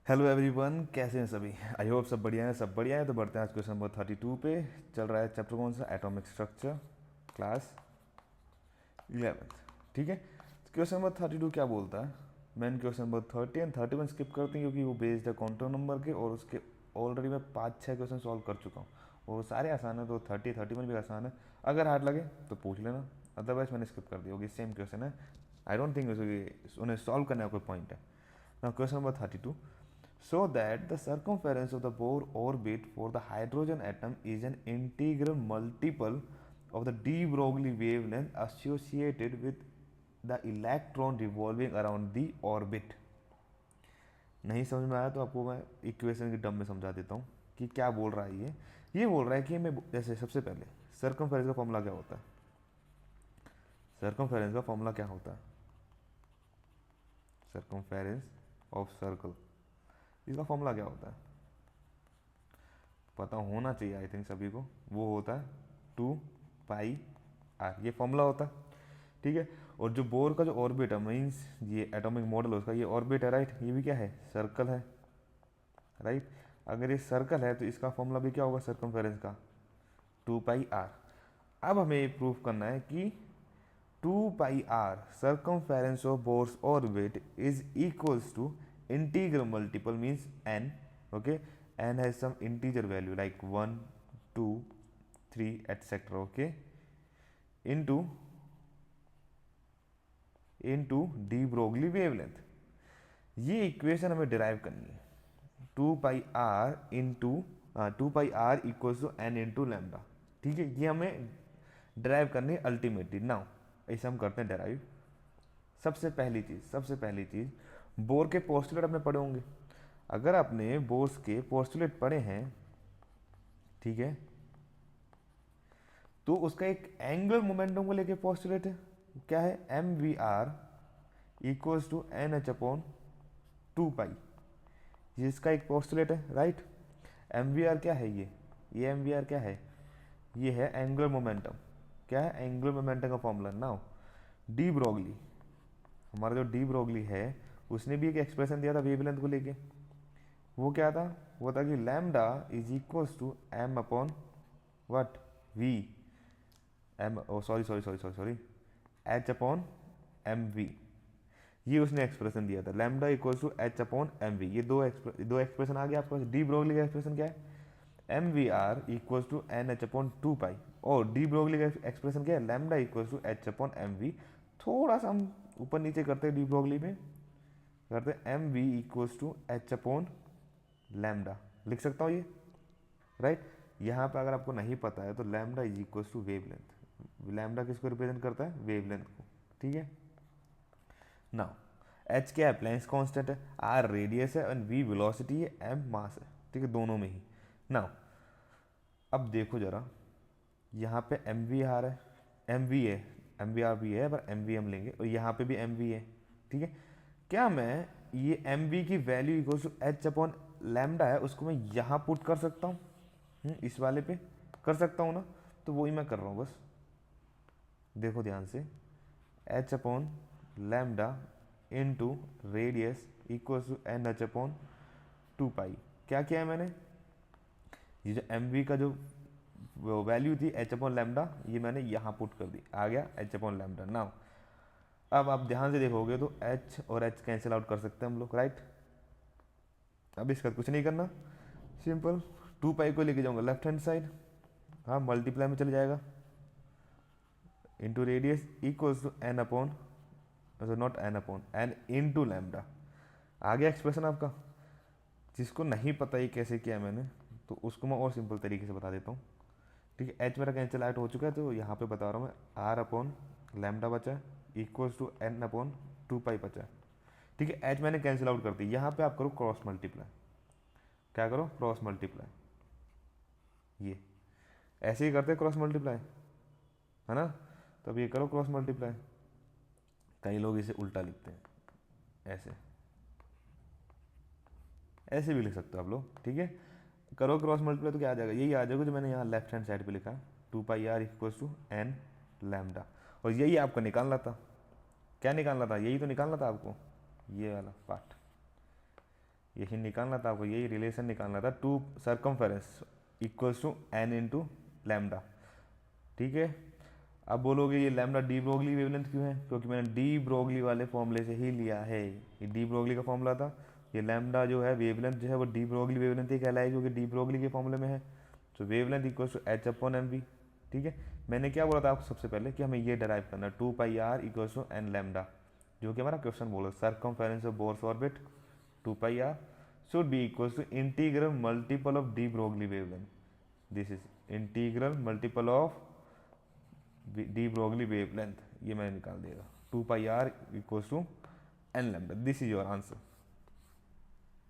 Hello everyone, कैसे हैं सभी। आई होप सब बढ़िया है, सब बढ़िया है। तो बढ़ते हैं आज क्वेश्चन नंबर 32 पे। चल रहा है चैप्टर कौन सा, एटॉमिक स्ट्रक्चर, क्लास 11th। ठीक है, क्वेश्चन नंबर 32 क्या बोलता है। मैंने क्वेश्चन नंबर 30 एंड 31 स्किप करती हूँ क्योंकि वो बेस्ड है क्वांटम नंबर के, और उसके ऑलरेडी मैं 5-6 क्वेश्चन सॉल्व कर चुका हूँ और वो सारे आसान है। तो 30-31 भी आसान है, अगर हार्ड लगे तो पूछ लेना, अदरवाइज मैंने स्किप कर दिया होगी। सेम क्वेश्चन है, आई डोंट थिंक उन्हें सॉल्व करने का कोई पॉइंट है ना। Question number 32, so that the circumference of the Bohr orbit for the hydrogen atom is an integral multiple of the de Broglie wavelength associated with the electron revolving around the orbit। नहीं समझ में आया तो आपको मैं equation की term में समझा देता हूँ कि क्या बोल रहा है ये बोल रहा है कि मैं जैसे सबसे पहले सर्कमफेरेंस का फॉर्मूला क्या होता है। सर्कमफेरेंस का फॉर्मूला क्या होता है, सर्कमफेरेंस ऑफ सर्कल, इसका फॉर्मूला क्या होता है पता होना चाहिए आई थिंक सभी को। वो होता है 2 पाई आर, ये फॉर्मूला होता है। ठीक है, और जो बोर का जो ऑर्बिट है, मीन्स ये एटॉमिक मॉडल है उसका, ये ऑर्बिट है राइट, ये भी क्या है, सर्कल है राइट। अगर ये सर्कल है तो इसका फॉर्मूला भी क्या होगा सर्कमफेरेंस का, 2 पाई आर। अब हमें ये प्रूफ करना है कि 2 pi are circumference of Bohr's orbit is equals to integral multiple means n, okay, n has some integer value like 1 2 3 etc, okay, into de Broglie wavelength। ये इक्वेशन हमें derive करनी है। 2 pi are equals to N into lambda. ठीक है, ये हमें derive करनी है अल्टीमेटली। नाउ ऐसे हम करते हैं डिराइव। सबसे पहली चीज़ बोर के पोस्टुलेट आपने पढ़े होंगे। अगर आपने बोर्स के पोस्टुलेट पढ़े हैं, ठीक है, तो उसका एक एंगुलर मोमेंटम को लेके पोस्टुलेट है, क्या है, M V R equals to N H upon 2 pi. ये इसका एक पोस्टुलेट है राइट। एम वी आर क्या है, ये एम वी आर क्या है, ये है एंगुलर मोमेंटम। क्या है, एंगुलर मोमेंटम का फॉर्मूला। नाउ डी ब्रोगली, हमारा जो डी ब्रोगली है उसने भी एक एक्सप्रेशन दिया था वेवलेंथ को लेके। वो क्या था, वो था कि lambda is equals to M upon what, V, M O sorry sorry sorry sorry sorry H upon M V. ये उसने एक्सप्रेशन दिया था, lambda equals to H upon M V. ये दो एक्सप्रेशन आ गया आपके पास। डी ब्रोगली का एक्सप्रेशन क्या है, M V R equals to N H upon 2 pi, और डी ब्रोगली का एक्सप्रेशन क्या है, lambda equals to H upon M V. थोड़ा सा हम ऊपर नीचे करते हैं डी ब्रोगली में, करते हैं M V equals to H upon lambda, लिख सकता हूँ ये राइट। यहाँ पे अगर आपको नहीं पता है तो lambda is equals to wavelength. Lambda किसको रिप्रेजेंट करता है, वेव लेंथ को। ठीक है, नाउ एच क्या है, प्लेन्स कांस्टेंट है, आर रेडियस है एंड वी वेलोसिटी है, एम मास है। ठीक है, दोनों में ही। नाउ अब देखो जरा, यहाँ पे एम वी आर है, एम वी है, एम वी आर भी है पर एम वी एम लेंगे, और यहाँ पे भी एम वी है। ठीक है, क्या मैं ये एम वी की value equal to H upon lambda है उसको मैं यहाँ पुट कर सकता हूँ, इस वाले पे कर सकता हूँ ना। तो वही मैं कर रहा हूँ बस, देखो ध्यान से, H upon lambda into radius equal to N H upon 2 pi. क्या किया है मैंने, ये जो एम वी का जो वैल्यू थी एच अपॉन लैम्डा, ये मैंने यहाँ पुट कर दी, आ गया एच अपॉन लैम्डा। नाउ अब आप ध्यान से देखोगे तो एच और एच कैंसिल आउट कर सकते हैं हम लोग राइट। अब इसका कुछ नहीं करना, सिंपल 2 पाई को लेके जाऊंगा लेफ्ट हैंड साइड, हाँ मल्टीप्लाई में चले जाएगा, into radius equals to n upon, not n upon, n into lambda. आ गया एक्सप्रेशन आपका। जिसको नहीं पता ये कैसे किया मैंने, तो उसको मैं और सिंपल तरीके से बता देता हूँ। ठीक है, एच मेरा कैंसिल आउट हो चुका है तो यहाँ पे बता रहा हूँ मैं, आर अपॉन लैम्डा बचा इक्वल्स टू एन अपॉन 2 पाई बचा। ठीक है, एच मैंने कैंसिल आउट कर दी। यहाँ पे आप करो क्रॉस मल्टीप्लाई, क्या करो, क्रॉस मल्टीप्लाई। ये ऐसे ही करते हैं क्रॉस मल्टीप्लाई, है ना। तो अब ये करो क्रॉस मल्टीप्लाई। कई लोग इसे उल्टा लिखते हैं, ऐसे ऐसे भी लिख सकते हो आप लोग। ठीक है, करो क्रॉस मल्टीप्लाई तो क्या आ जाएगा, यही आ जाएगा जो मैंने यहाँ लेफ्ट हैंड साइड पे लिखा है, 2 pi are equals to N lambda. और यही आपको निकालना था, क्या निकालना था, यही तो निकालना था आपको, ये वाला पार्ट। यही निकालना था आपको, यही रिलेशन निकालना था, two circumference equals to N into lambda. ठीक है, अब बोलोगे ये लैम्डा डी ब्रोगली वेवलेंथ क्यों है, क्योंकि मैंने डी ब्रोगली वाले फॉर्मूले से ही लिया है। ये डी ब्रोगली का फॉर्मूला था, ये लैम्डा जो है वेवलेंथ जो है वो डी ब्रोगली वेवलेंथ ही कहलाएगी, क्योंकि डी ब्रोगली के फॉर्मूले में है। तो wavelength equals to H upon M V. ठीक है, मैंने क्या बोला था आपको सबसे पहले कि हमें ये डराइव करना है, two pi are equals to N lambda, जो कि हमारा क्वेश्चन बोला circumference of Bohr's orbit two pi R should be equals to integral multiple of de Broglie wavelength. This is integral multiple of de Broglie wavelength, ये मैंने निकाल दिया, two pi are equals to N lambda. This is your answer.